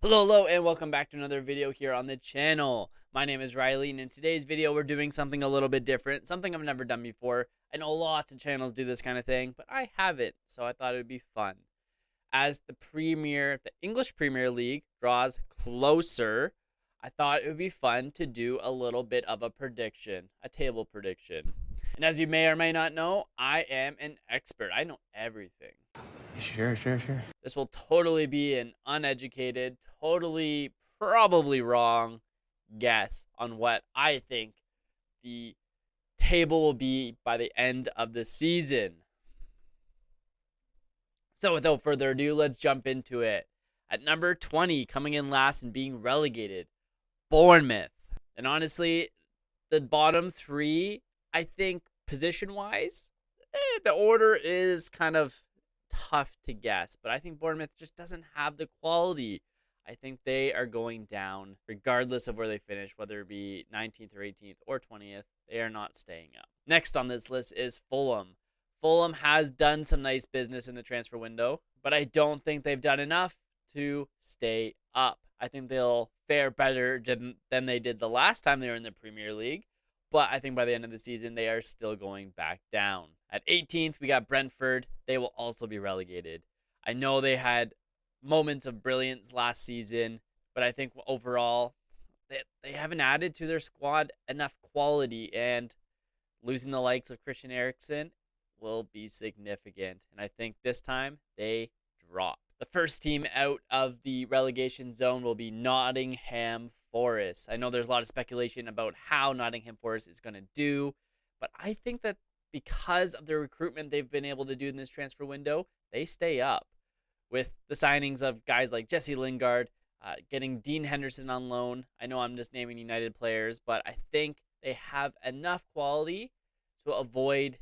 Hello, and welcome back to another video here on the channel. My name is Riley, and in today's video, we're doing something a little bit different, something I've never done before. I know lots of channels do this kind of thing, but I haven't, so I thought it would be fun. As the English Premier League draws closer, I thought it would be fun to do a little bit of a prediction, a table prediction. And as you may or may not know, I am an expert. I know everything. Sure. This will totally be an uneducated, totally probably wrong guess on what I think the table will be by the end of the season. So without further ado, let's jump into it. At number 20, coming in last and being relegated, Bournemouth. And honestly, the bottom three, I think position-wise, the order is kind of tough to guess, but I think Bournemouth just doesn't have the quality. I think they are going down regardless of where they finish, whether it be 19th or 18th or 20th. They are not staying up. Next on this list is Fulham. Fulham has done some nice business in the transfer window, but I don't think they've done enough to stay up. I think they'll fare better than they did the last time they were in the Premier League, but I think by the end of the season, they are still going back down. At 18th, we got Brentford. They will also be relegated. I know they had moments of brilliance last season, but I think overall, they haven't added to their squad enough quality, and losing the likes of Christian Eriksen will be significant. And I think this time they drop. The first team out of the relegation zone will be Nottingham Forest. I know there's a lot of speculation about how Nottingham Forest is going to do, but I think that because of the recruitment they've been able to do in this transfer window, they stay up. With the signings of guys like Jesse Lingard, getting Dean Henderson on loan. I know I'm just naming United players, but I think they have enough quality to avoid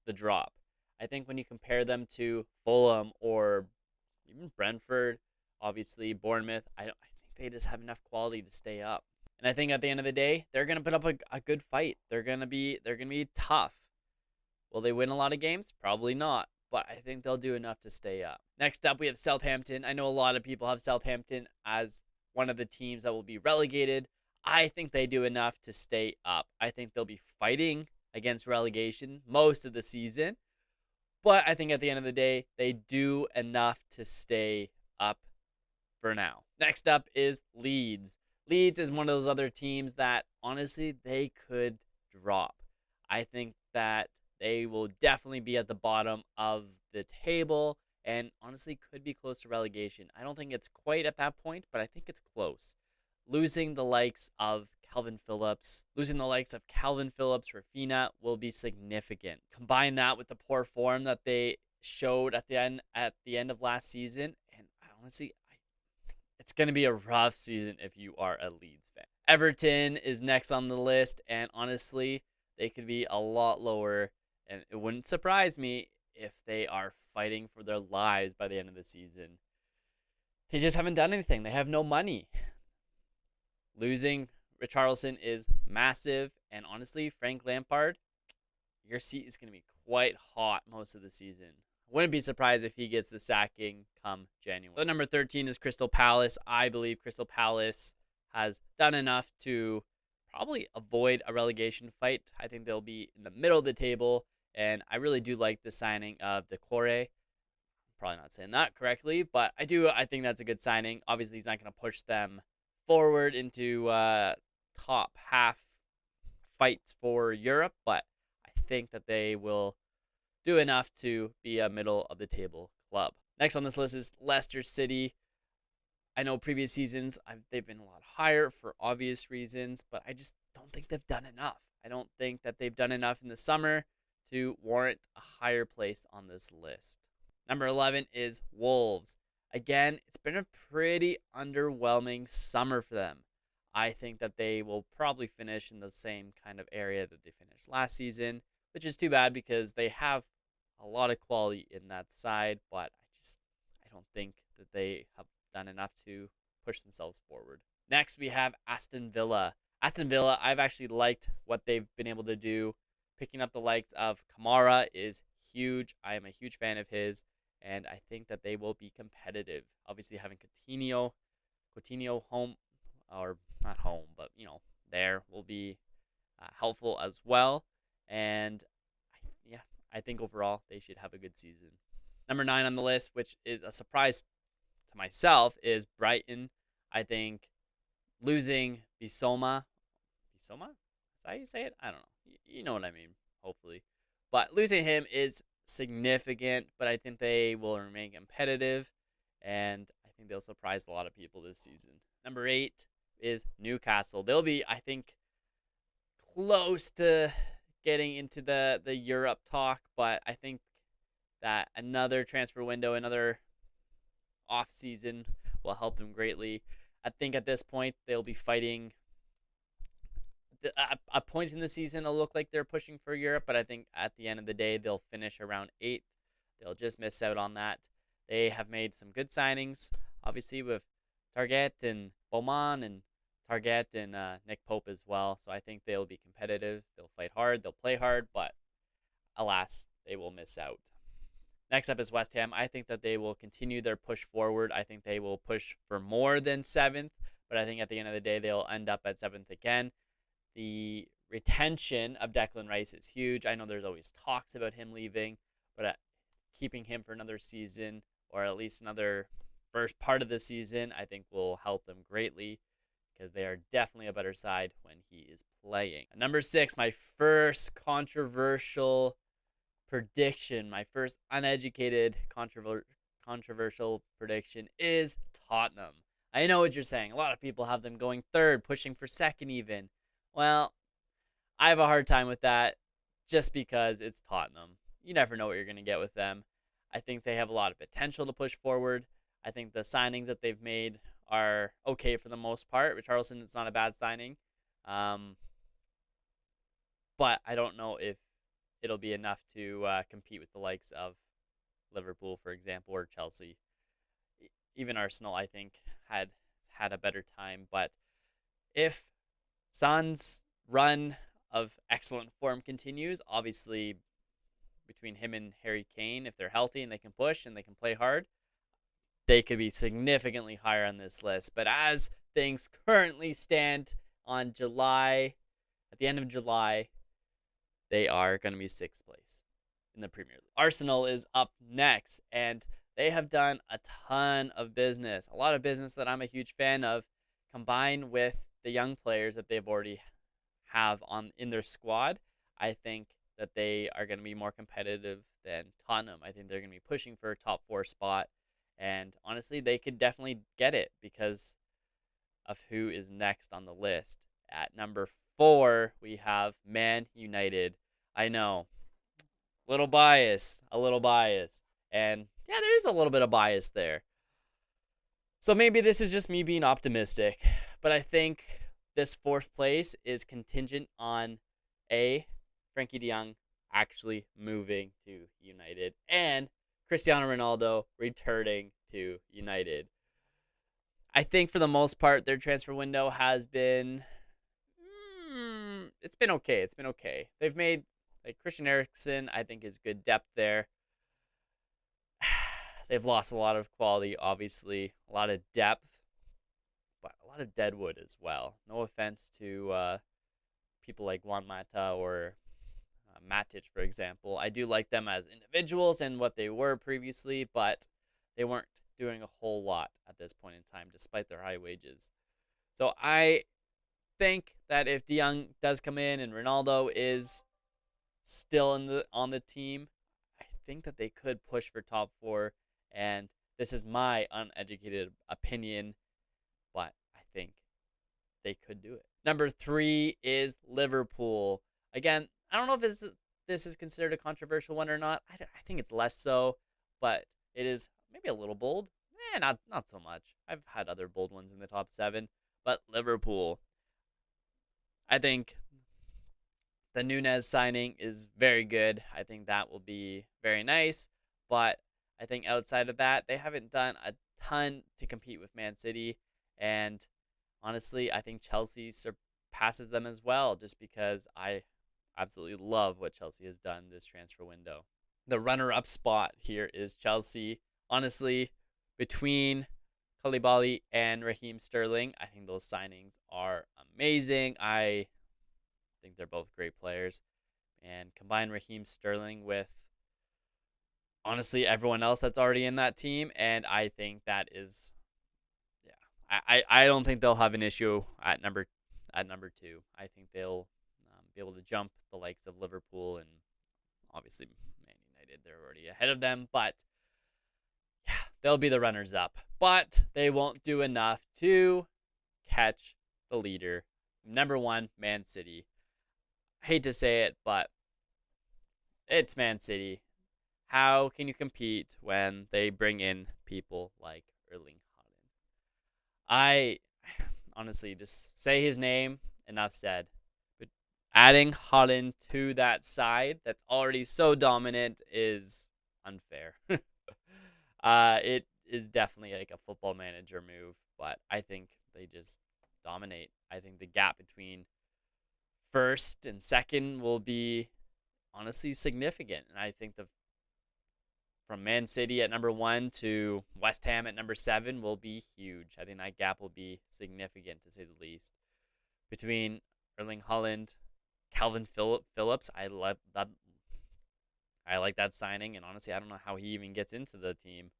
the drop. I think when you compare them to Fulham or even Brentford, obviously Bournemouth, I think they just have enough quality to stay up. And I think at the end of the day, they're gonna put up a good fight. They're gonna be tough. Will they win a lot of games? Probably not, but I think they'll do enough to stay up. Next up, we have Southampton. I know a lot of people have Southampton as one of the teams that will be relegated. I think they do enough to stay up. I think they'll be fighting against relegation most of the season, but I think at the end of the day, they do enough to stay up for now. Next up is Leeds. Leeds is one of those other teams that honestly they could drop. I think that they will definitely be at the bottom of the table and honestly could be close to relegation. I don't think it's quite at that point, but I think it's close. Losing the likes of Calvin Phillips, Rafinha will be significant. Combine that with the poor form that they showed at the end of last season, and honestly, it's going to be a rough season if you are a Leeds fan. Everton is next on the list, and honestly, they could be a lot lower, and it wouldn't surprise me if they are fighting for their lives by the end of the season. They just haven't done anything. They have no money. Losing Richarlison is massive, and honestly, Frank Lampard, your seat is going to be quite hot most of the season. Wouldn't be surprised if he gets the sacking come January. So number 13 is Crystal Palace. I believe Crystal Palace has done enough to probably avoid a relegation fight. I think they'll be in the middle of the table, and I really do like the signing of Decore. Probably not saying that correctly, but I do. I think that's a good signing. Obviously, he's not going to push them forward into top half fights for Europe, but I think that they will do enough to be a middle of the table club. Next on this list is Leicester City. I know previous seasons they've been a lot higher for obvious reasons, but I just don't think they've done enough. I don't think that they've done enough in the summer to warrant a higher place on this list. Number 11 is Wolves. Again, it's been a pretty underwhelming summer for them. I think that they will probably finish in the same kind of area that they finished last season, which is too bad because they have a lot of quality in that side, but I don't think that they have done enough to push themselves forward. Next, we have Aston Villa. Aston Villa, I've actually liked what they've been able to do. Picking up the likes of Kamara is huge. I am a huge fan of his, and I think that they will be competitive. Obviously, having Coutinho Coutinho home, or not home, but there will be helpful as well. And yeah, I think overall they should have a good season. Number 9 on the list, which is a surprise to myself, is Brighton. I think losing Bisoma, is that how you say it? I don't know. You know what I mean, hopefully. But losing him is significant, but I think they will remain competitive, and I think they'll surprise a lot of people this season. Number 8 is Newcastle. They'll be, I think, close to getting into the Europe talk, but I think that another transfer window, another off season will help them greatly. I think at this point they'll be fighting. At points in the season, it'll look like they're pushing for Europe, but I think at the end of the day they'll finish around 8th. They'll just miss out on that. They have made some good signings, obviously with Target and Bowman and Target and Nick Pope as well. So I think they'll be competitive. They'll fight hard. They'll play hard, but alas, they will miss out. Next up is West Ham. I think that they will continue their push forward. I think they will push for more than 7th, but I think at the end of the day they'll end up at 7th again. The retention of Declan Rice is huge. I know there's always talks about him leaving, but keeping him for another season, or at least another first part of the season, I think will help them greatly, because they are definitely a better side when he is playing. Number 6, my first controversial prediction, my first uneducated controversial prediction is Tottenham. I know what you're saying. A lot of people have them going 3rd, pushing for 2nd even. Well, I have a hard time with that just because it's Tottenham. You never know what you're going to get with them. I think they have a lot of potential to push forward. I think the signings that they've made are okay for the most part. Richarlison is not a bad signing. But I don't know if it'll be enough to compete with the likes of Liverpool, for example, or Chelsea. Even Arsenal, I think, had a better time. But if Son's run of excellent form continues, obviously between him and Harry Kane, if they're healthy and they can push and they can play hard, they could be significantly higher on this list. But as things currently stand at the end of July, they are going to be 6th place in the Premier League. Arsenal is up next, and they have done a ton of business. A lot of business that I'm a huge fan of, combined with the young players that they've already have in their squad. I think that they are going to be more competitive than Tottenham. I think they're going to be pushing for a top 4 spot, and honestly, they could definitely get it because of who is next on the list. At number 4, we have Man United. I know, a little bias, and yeah, there is a little bit of bias there. So maybe this is just me being optimistic, but I think this 4th place is contingent on Frankie de Jong actually moving to United and Cristiano Ronaldo returning to United. I think for the most part, their transfer window has been, it's been okay. They've made, like, Christian Eriksen, I think, is good depth there. They've lost a lot of quality, obviously, a lot of depth, but a lot of deadwood as well. No offense to people like Juan Mata or Matic, for example. I do like them as individuals and what they were previously, but they weren't doing a whole lot at this point in time, despite their high wages. So I think that if De Jong does come in and Ronaldo is still on the team, I think that they could push for top 4. And this is my uneducated opinion, but I think they could do it. Number 3 is Liverpool. Again, I don't know if this is considered a controversial one or not. I think it's less so, but it is maybe a little bold. Not so much. I've had other bold ones in the top 7, but Liverpool. I think the Nunez signing is very good. I think that will be very nice, but I think outside of that, they haven't done a ton to compete with Man City, and honestly, I think Chelsea surpasses them as well, just because I absolutely love what Chelsea has done this transfer window. The runner-up spot here is Chelsea. Honestly, between Koulibaly and Raheem Sterling. I think those signings are amazing. I think they're both great players. And combine Raheem Sterling with honestly everyone else that's already in that team, and I think that is, yeah. I don't think they'll have an issue at number two. I think they'll be able to jump the likes of Liverpool and obviously Man United. They're already ahead of them, but yeah, they'll be the runners up. But they won't do enough to catch the leader, number one, Man City. I hate to say it, but it's Man City. How can you compete when they bring in people like Erling Haaland? I honestly just say his name, enough said. But adding Haaland to that side that's already so dominant is unfair. It is definitely like a football manager move, but I think they just dominate. I think the gap between first and second will be honestly significant. And I think from Man City at number 1 to West Ham at number 7 will be huge. I think that gap will be significant, to say the least. Between Erling Haaland, Calvin Phillips, I love that. I like that signing, and honestly, I don't know how he even gets into the team,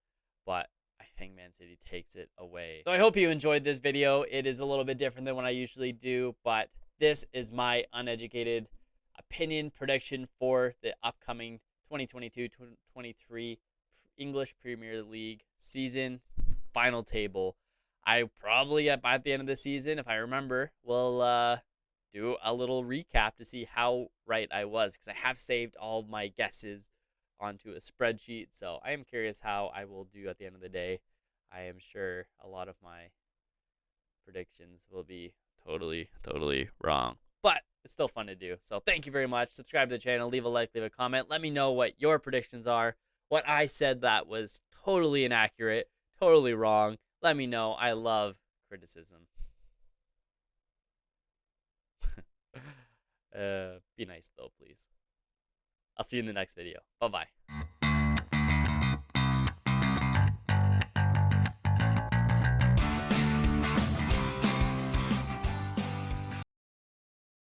but I think Man City takes it away. So I hope you enjoyed this video. It is a little bit different than what I usually do, but this is my uneducated opinion prediction for the upcoming 2022-23 English Premier League season final table. I probably by the end of the season, if I remember, will do a little recap to see how right I was, because I have saved all my guesses onto a spreadsheet. So I am curious how I will do at the end of the day. I am sure a lot of my predictions will be totally wrong, but it's still fun to do. So thank you very much. Subscribe to the channel, leave a like, leave a comment. Let me know what your predictions are. What I said that was totally inaccurate, totally wrong. Let me know. I love criticism. Be nice though, please. I'll see you in the next video. Bye-bye.